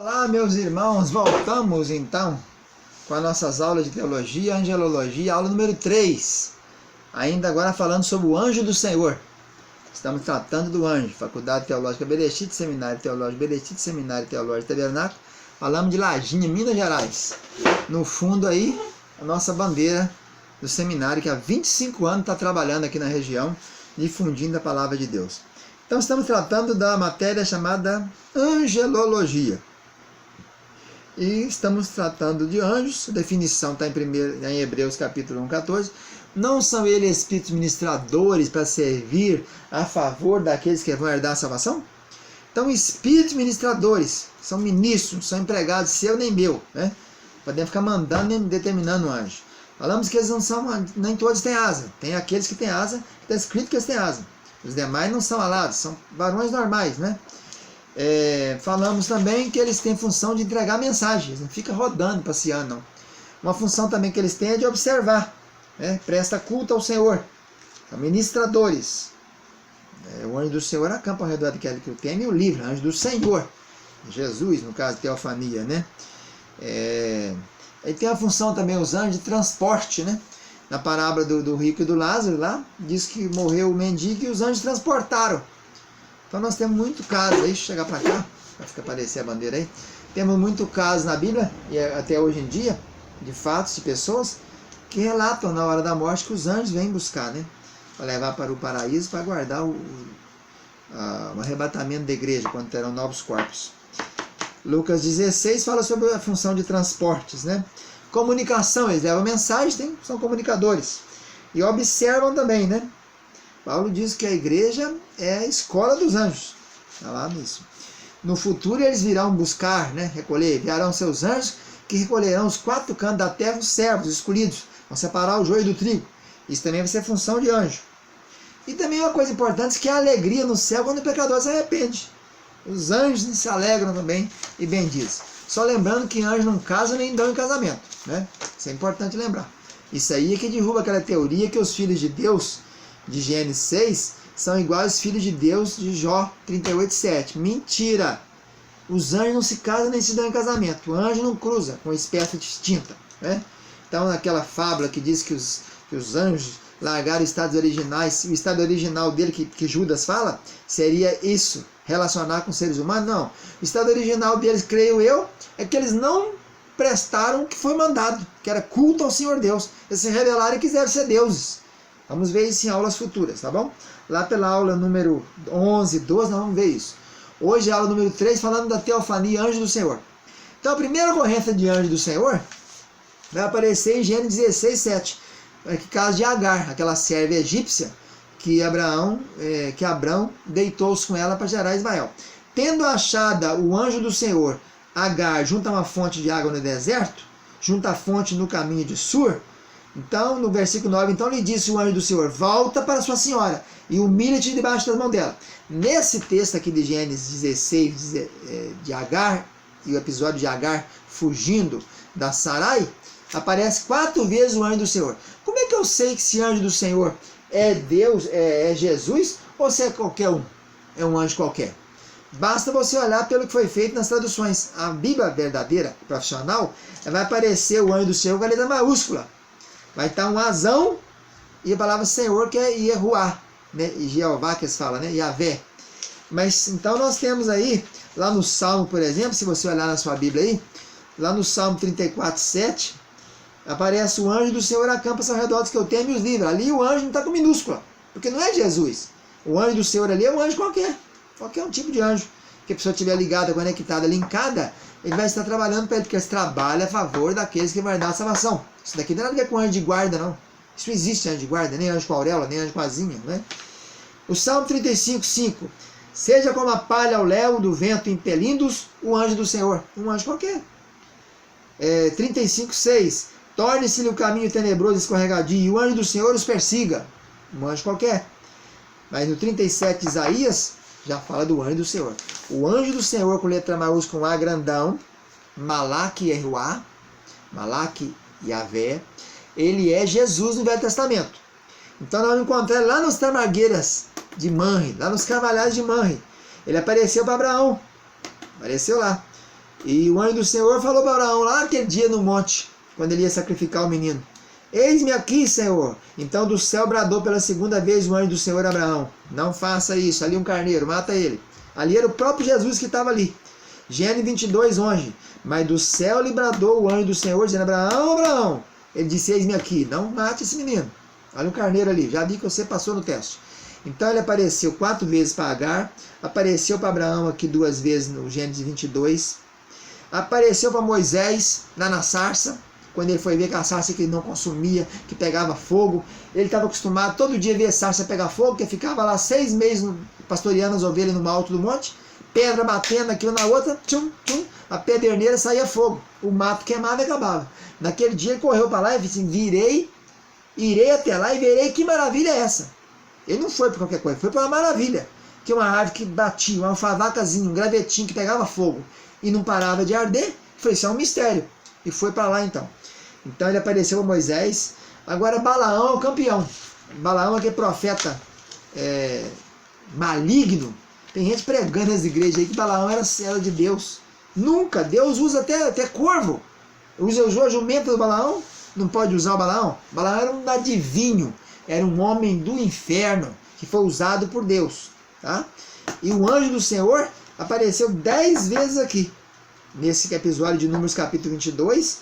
Olá, meus irmãos, voltamos então com as nossas aulas de teologia, angelologia, aula número 3. Ainda agora falando sobre o anjo do Senhor. Estamos tratando do anjo, Faculdade Teológica Berechite, Seminário Teológico Berechite, Seminário Teológico Tabernáculo. Falamos de Lajinha, Minas Gerais. No fundo aí, a nossa bandeira do seminário, que há 25 anos está trabalhando aqui na região, difundindo a palavra de Deus. Então estamos tratando da matéria chamada angelologia. E estamos tratando de anjos, a definição está em Hebreus capítulo 1, 14. Não são eles espíritos ministradores para servir a favor daqueles que vão herdar a salvação? Então, espíritos ministradores são ministros, são empregados seu nem meu, né? Podemos ficar mandando nem determinando o anjo. Falamos que eles não são, nem todos têm asa. Tem aqueles que têm asa, que está escrito que eles têm asa. Os demais não são alados, são varões normais, né? Falamos também que eles têm função de entregar mensagens, não fica rodando, passeando, não. Uma função também que eles têm é de observar, né? Presta culto ao Senhor, são ministradores. O anjo do Senhor acampa ao redor daquele que o teme e o livra, anjo do Senhor, Jesus, no caso de teofania, né? Ele tem a função também, os anjos de transporte, né? Na parábola do rico e do Lázaro, lá, diz que morreu o mendigo e os anjos transportaram. Então nós temos muito caso aí, deixa eu chegar para cá, para aparecer a bandeira aí. Temos muito caso na Bíblia, e até hoje em dia, de fatos, de pessoas, que relatam na hora da morte que os anjos vêm buscar, né? Para levar para o paraíso, para guardar o arrebatamento da igreja, quando terão novos corpos. Lucas 16 fala sobre a função de transportes, né? Comunicação, eles levam mensagem, são comunicadores. E observam também, né? Paulo diz que a igreja é a escola dos anjos. Está lá nisso. No futuro eles virão buscar, né, recolher, enviarão seus anjos que recolherão os 4 cantos da terra, os servos escolhidos. Vão separar o joio do trigo. Isso também vai ser função de anjo. E também uma coisa importante, que é a alegria no céu quando o pecador se arrepende. Os anjos se alegram também e bendizem. Só lembrando que anjos não casam nem dão em casamento, né? Isso é importante lembrar. Isso aí é que derruba aquela teoria que os filhos de Deus, de Gênesis 6, são iguais aos filhos de Deus de Jó 38:7. Mentira! Os anjos não se casam nem se dão em casamento. O anjo não cruza com espécie distinta, né? Então, naquela fábula que diz que os anjos largaram estados originais, o estado original dele que Judas fala, seria isso, relacionar com seres humanos? Não. O estado original deles, creio eu, é que eles não prestaram o que foi mandado, que era culto ao Senhor Deus. Eles se rebelaram e quiseram ser deuses. Vamos ver isso em aulas futuras, tá bom? Lá pela aula número 11, 12, nós vamos ver isso. Hoje é a aula número 3, falando da teofania, anjo do Senhor. Então, a primeira ocorrência de anjo do Senhor vai aparecer em Gênesis 16, 7. É que caso de Agar, aquela serva egípcia, que Abraão deitou-se com ela para gerar Ismael. Tendo achada o anjo do Senhor, Agar, junto a uma fonte de água no deserto, junto à fonte no caminho de Sur, então, no versículo 9, então lhe disse o anjo do Senhor, volta para sua senhora e humilha-te debaixo das mãos dela. Nesse texto aqui de Gênesis 16, de Agar, e o episódio de Agar fugindo da Sarai, aparece 4 vezes o anjo do Senhor. Como é que eu sei que esse anjo do Senhor é Deus, é Jesus, ou se é qualquer um? É um anjo qualquer. Basta você olhar pelo que foi feito nas traduções. A Bíblia verdadeira, profissional, vai aparecer o anjo do Senhor com a letra maiúscula. Vai estar um azão e a palavra Senhor, que é Yehuá, né? E Jeová que eles falam, né? Yahvé. Mas então nós temos aí, lá no Salmo, por exemplo, se você olhar na sua Bíblia aí, lá no Salmo 34, 7, aparece o anjo do Senhor acampa-se ao redor dos que eu temo e os livra. Ali o anjo não está com minúscula, porque não é Jesus. O anjo do Senhor ali é um anjo qualquer um tipo de anjo. Que a pessoa estiver ligada, conectada, linkada, ele vai estar trabalhando para ele, porque ele trabalha a favor daqueles que vão dar a salvação. Isso daqui não tem nada a ver com anjo de guarda, não. Isso não existe anjo de guarda, nem anjo com auréola, nem anjo com asinha, né? O Salmo 35, 5. Seja como a palha ao léu do vento impelindo-os, o anjo do Senhor. Um anjo qualquer. 35, 6. Torne-se-lhe o caminho tenebroso e escorregadio, e o anjo do Senhor os persiga. Um anjo qualquer. Mas no 37 de Isaías, já fala do anjo do Senhor. O anjo do Senhor, com letra maiúscula, com A grandão, Malak Yehuá, Malak Yahvé, ele é Jesus no Velho Testamento. Então nós vamos encontrar lá nos tamargueiras de Manre, lá nos carvalhais de Manre. Ele apareceu para Abraão, apareceu lá. E o anjo do Senhor falou para Abraão lá aquele dia no monte, quando ele ia sacrificar o menino. Eis-me aqui, Senhor. Então do céu bradou pela segunda vez o anjo do Senhor a Abraão. Não faça isso, ali um carneiro, mata ele. Ali era o próprio Jesus que estava ali. Gênesis 22, 11. Mas do céu lhe bradou o anjo do Senhor, dizendo: Abraão, Abraão. Ele disse: eis-me aqui, não mate esse menino. Olha um carneiro ali, já vi que você passou no teste. Então ele apareceu 4 vezes para Agar, apareceu para Abraão aqui 2 vezes no Gênesis 22, apareceu para Moisés lá na sarça, quando ele foi ver que a sarça que não consumia, que pegava fogo. Ele estava acostumado todo dia ver a sarça pegar fogo, que ficava lá 6 meses pastoreando as ovelhas no alto do monte, pedra batendo aqui uma na outra, tchum, tchum, a pederneira saía fogo, o mato queimava e acabava. Naquele dia ele correu para lá e disse assim: irei até lá e verei que maravilha é essa. Ele não foi por qualquer coisa, foi por uma maravilha, que uma árvore que batia, uma alfavacazinha, um gravetinho que pegava fogo e não parava de arder. Foi isso, é um mistério. E foi para lá então. Então ele apareceu a Moisés. Agora Balaão é o campeão. Balaão é aquele profeta maligno. Tem gente pregando nas igrejas aí que Balaão era de Deus. Nunca, Deus usa até corvo. Usou a jumenta do Balaão, não pode usar o Balaão. Balaão era um adivinho, era um homem do inferno, que foi usado por Deus. Tá? E o anjo do Senhor apareceu 10 vezes aqui, nesse episódio de Números capítulo 22.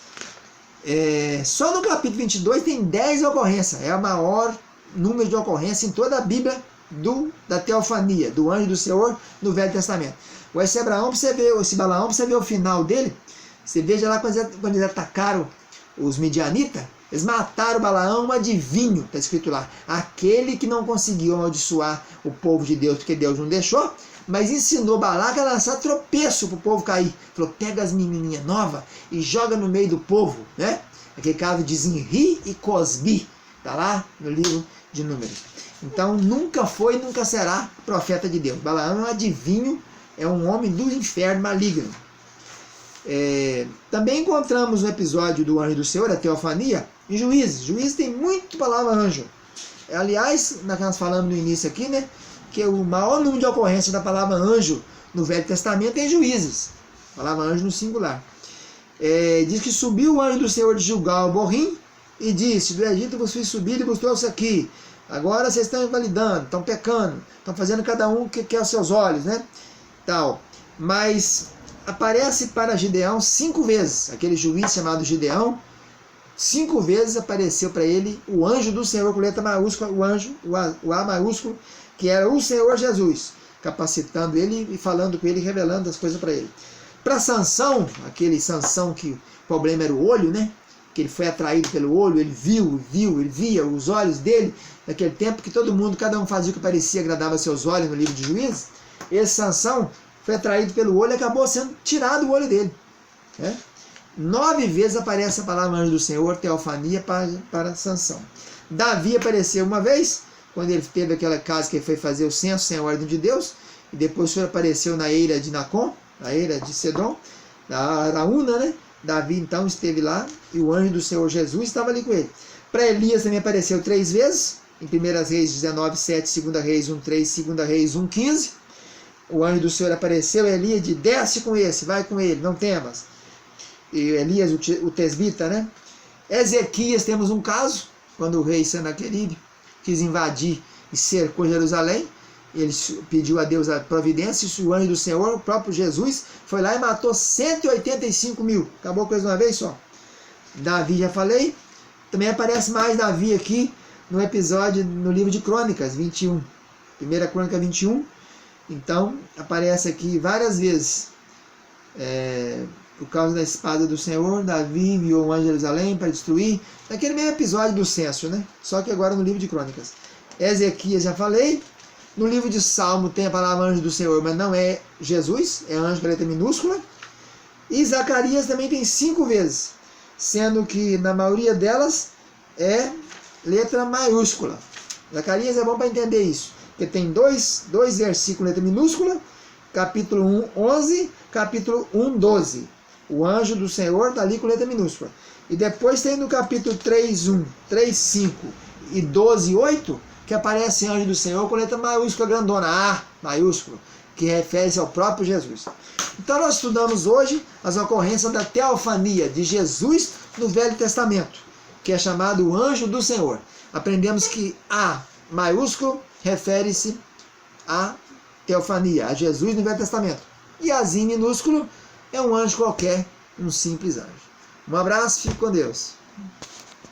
Só no capítulo 22 tem 10 ocorrências. É o maior número de ocorrências em toda a Bíblia da teofania, do anjo do Senhor no Velho Testamento. Esse Abraão, esse Balaão, para você ver o final dele, você veja lá quando eles atacaram os midianitas, eles mataram Balaão, um adivinho, está escrito lá, aquele que não conseguiu amaldiçoar o povo de Deus, porque Deus não deixou, mas ensinou Balaque a lançar tropeço para o povo cair. Falou: pega as menininhas novas e joga no meio do povo, né? Aquele caso de Zinri e Cosbi, está lá no livro de Números. Então nunca foi, nunca será profeta de Deus. Balaão é um adivinho, é um homem do inferno maligno. Também encontramos no episódio do anjo do Senhor, a teofania, em Juízes. Juízes tem muito palavra anjo. Aliás, nós falamos no início aqui, né, que o maior número de ocorrência da palavra anjo no Velho Testamento é em Juízes. A palavra anjo no singular. Diz que subiu o anjo do Senhor de Gilgal, Borim, e disse: do Egito vos fiz subir e vos trouxe aqui. Agora vocês estão invalidando, estão pecando, estão fazendo cada um o que quer aos seus olhos, né? Tal. Mas aparece para Gideão 5 vezes. Aquele juiz chamado Gideão, 5 vezes apareceu para ele o anjo do Senhor, com letra maiúscula, o A maiúsculo, que era o Senhor Jesus, capacitando ele e falando com ele, revelando as coisas para ele. Para Sansão, aquele Sansão que o problema era o olho, né? Que ele foi atraído pelo olho, ele ele via os olhos dele, naquele tempo que todo mundo, cada um fazia o que parecia agradava aos seus olhos no livro de Juízes. Esse Sansão foi atraído pelo olho e acabou sendo tirado o olho dele. 9 vezes aparece a palavra anjo do Senhor, teofania, para Sansão. Davi apareceu uma vez, quando ele teve aquela casa que ele foi fazer o censo sem a ordem de Deus, e depois o Senhor apareceu na eira de Nacon, na eira de Cedron, na Araúna, né? Davi então esteve lá, e o anjo do Senhor Jesus estava ali com ele. Para Elias também apareceu 3 vezes, em 1 Reis 19, 7, 2 Reis 1, 3, 2 Reis 1, 15. O anjo do Senhor apareceu, Elias de: desce com esse, vai com ele, não temas. E Elias, o tesbita, né? Ezequias, temos um caso, quando o rei Senaqueribe quis invadir e cercou Jerusalém, ele pediu a Deus a providência, e o anjo do Senhor, o próprio Jesus, foi lá e matou 185 mil. Acabou com eles uma vez só. Davi, já falei. Também aparece mais Davi aqui no episódio, no livro de Crônicas 21. 1 Crônica 21. Então, aparece aqui várias vezes. Por causa da espada do Senhor, Davi enviou um anjo a Jerusalém para destruir. Naquele mesmo episódio do censo, né? Só que agora no livro de Crônicas. Ezequias, já falei. No livro de Salmo tem a palavra anjo do Senhor, mas não é Jesus, é anjo com letra minúscula. E Zacarias também tem 5 vezes, sendo que na maioria delas é letra maiúscula. Zacarias é bom para entender isso, porque tem dois versículos letra minúscula, capítulo 1, 11, capítulo 1, 12. O anjo do Senhor está ali com letra minúscula. E depois tem no capítulo 3, 1, 3, 5 e 12, 8, que aparece anjo do Senhor com letra maiúscula grandona, A maiúsculo. que refere-se ao próprio Jesus. Então nós estudamos hoje as ocorrências da teofania de Jesus no Velho Testamento, que é chamado o anjo do Senhor. Aprendemos que A maiúsculo refere-se à teofania, a Jesus no Velho Testamento. E Azinho minúsculo é um anjo qualquer, um simples anjo. Um abraço, fique com Deus.